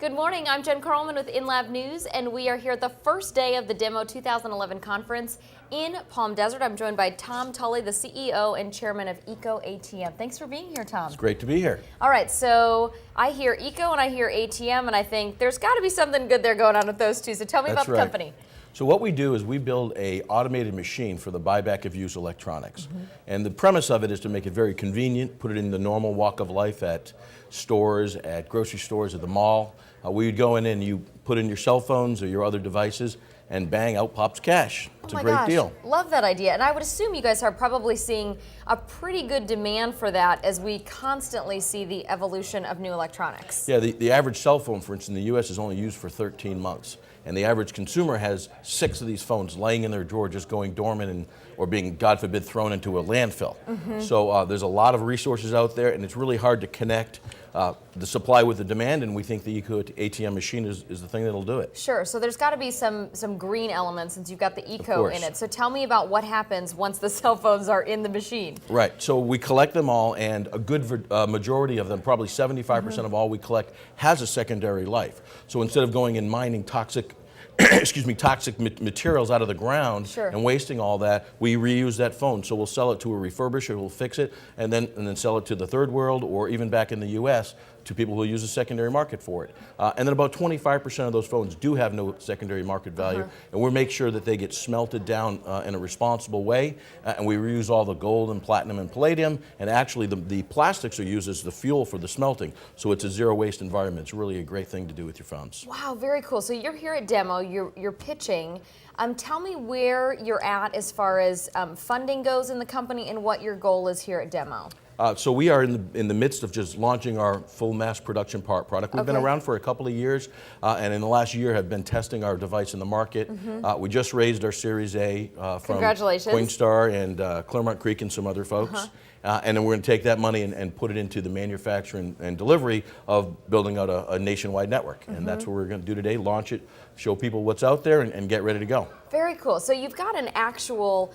Good morning, I'm Jen Carlman with InLab News, and we are here at the first day of the Demo 2011 conference in Palm Desert. I'm joined by Tom Tully, the CEO and chairman of ecoATM. Thanks for being here, Tom. It's great to be here. All right, so I hear eco and I hear ATM, and I think there's got to be something good there going on with those two, so tell me about the company. So what we do is we build a automated machine for the buyback of used electronics. And the premise of it is to make it very convenient, put it in the normal walk of life at stores, at grocery stores, at the mall. We would go in and you put in your cell phones or your other devices, and bang, out pops cash. It's a great deal. Love that idea. And I would assume you guys are probably seeing a pretty good demand for that as we constantly see the evolution of new electronics. Yeah, the average cell phone, for instance, in the U.S. is only used for 13 months. And the average consumer has 6 of these phones laying in their drawer just going dormant or being, God forbid, thrown into a landfill. So there's a lot of resources out there, and it's really hard to connect the supply with the demand, and we think the ecoATM machine is the thing that'll do it. Sure, so there's got to be some green elements since you've got the eco in it. So tell me about what happens once the cell phones are in the machine. Right, so we collect them all, and a good majority of them, probably 75% of all we collect, has a secondary life. So instead of going and mining toxic toxic materials out of the ground and wasting all that, we reuse that phone. So we'll sell it to a refurbisher who will fix it, and then sell it to the third world or even back in the U.S. to people who use a secondary market for it. And then about 25% of those phones do have no secondary market value, and we make sure that they get smelted down in a responsible way, and we reuse all the gold and platinum and palladium, and actually the plastics are used as the fuel for the smelting, so it's a zero waste environment. It's really a great thing to do with your phones. Wow, very cool. So you're here at Demo, you're pitching. Tell me where you're at as far as funding goes in the company and what your goal is here at Demo. So we are in the midst of just launching our full mass production product. We've been around for a couple of years, and in the last year have been testing our device in the market. We just raised our Series A from Coinstar and Claremont Creek and some other folks. And then we're going to take that money and put it into the manufacturing and delivery of building out a nationwide network. And that's what we're going to do today, launch it, show people what's out there, and get ready to go. Very cool. So you've got an actual,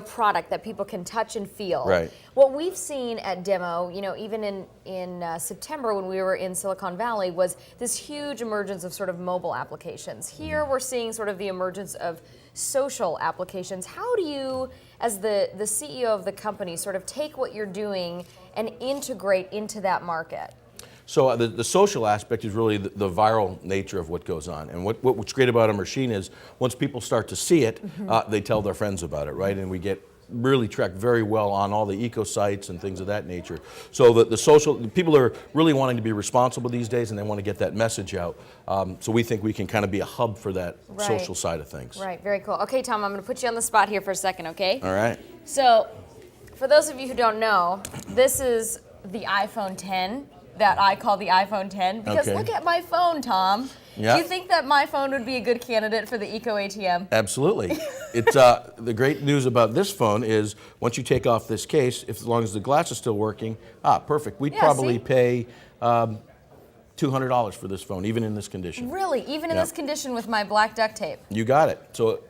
product that people can touch and feel. Right. What we've seen at Demo, even in September when we were in Silicon Valley, was this huge emergence of sort of mobile applications. Here we're seeing sort of the emergence of social applications. How do you, as the CEO of the company, sort of take what you're doing and integrate into that market? So the social aspect is really the viral nature of what goes on. And what's great about our machine is once people start to see it, they tell their friends about it, right? And we get really tracked very well on all the eco sites and things of that nature. So the people are really wanting to be responsible these days, and they want to get that message out. So we think we can kind of be a hub for that social side of things. Right, very cool. Okay, Tom, I'm going to put you on the spot here for a second, okay? All right. So for those of you who don't know, this is the iPhone 10 that I call the iPhone 10, because look at my phone, Tom. Do you think that my phone would be a good candidate for the ecoATM? Absolutely. It's the great news about this phone is once you take off this case, as long as the glass is still working, perfect. We'd probably pay $200 for this phone, even in this condition. Really? Even in this condition with my black duct tape? You got it. So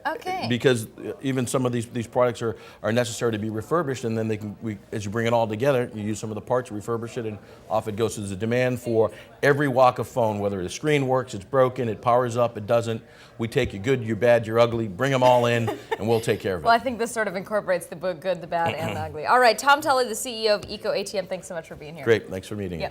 because even some of these products are necessary to be refurbished, and then as you bring it all together, you use some of the parts, refurbish it, and off it goes. So there's a demand for every walk of phone, whether the screen works, it's broken, it powers up, it doesn't. We take your good, your bad, your ugly, bring them all in, and we'll take care of it. Well, I think this sort of incorporates the good, the bad, and the ugly. All right, Tom Tully, the CEO of ecoATM, thanks so much for being here. Great, thanks for meeting.